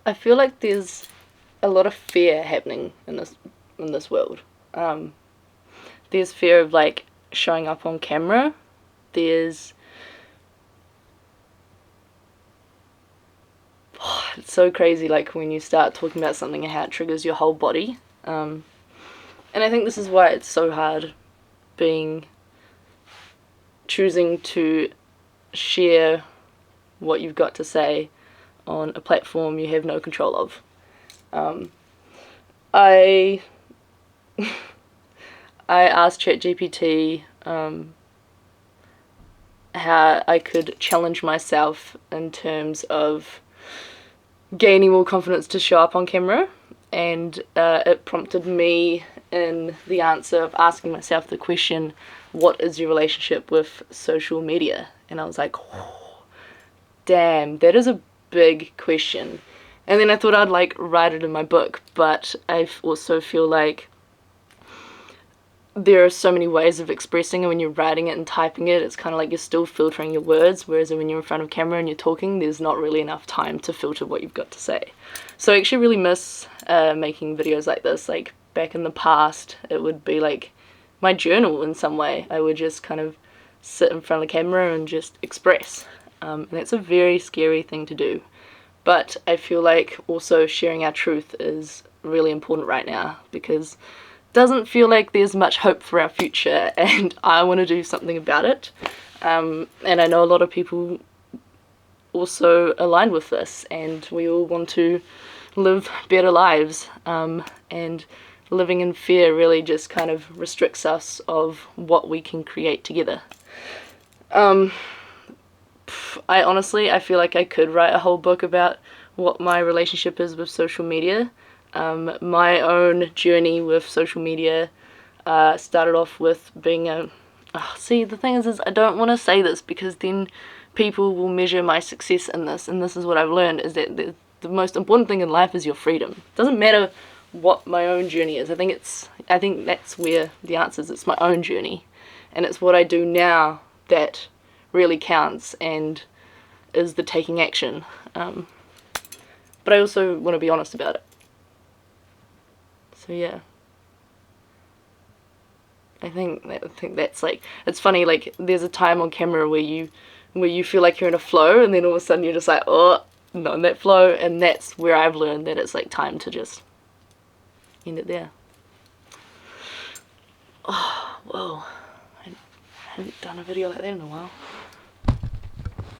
I feel like there's a lot of fear happening in this world. There's fear of like showing up on camera. There's it's so crazy, like when you start talking about something and how it triggers your whole body. And I think this is why it's so hard choosing to share what you've got to say on a platform you have no control of. I asked ChatGPT how I could challenge myself in terms of gaining more confidence to show up on camera, and it prompted me in the answer of asking myself the question, what is your relationship with social media? And I was like, oh, damn, that is a big question. And then I thought I'd like write it in my book, but I also feel like there are so many ways of expressing it. When you're writing it and typing it, it's kind of like you're still filtering your words, whereas when you're in front of camera and you're talking, there's not really enough time to filter what you've got to say. So I actually really miss making videos like this. Like back in the past, it would be like my journal in some way. I would just kind of sit in front of the camera and just express. And that's a very scary thing to do. But I feel like also sharing our truth is really important right now, because doesn't feel like there's much hope for our future, and I want to do something about it. And I know a lot of people also aligned with this, and we all want to live better lives, and living in fear really just kind of restricts us of what we can create together. I feel like I could write a whole book about what my relationship is with social media. My own journey with social media started off with being the thing is I don't want to say this, because then people will measure my success in this, and this is what I've learned, is that the most important thing in life is your freedom. It doesn't matter what my own journey is. I think that's where the answer is. It's my own journey, and it's what I do now that really counts and is the taking action. But I also want to be honest about it. So yeah, I think that's like, it's funny, like there's a time on camera where you feel like you're in a flow, and then all of a sudden you're just like, oh, not in that flow, and that's where I've learned that it's like time to just end it there. Oh, whoa, I haven't done a video like that in a while.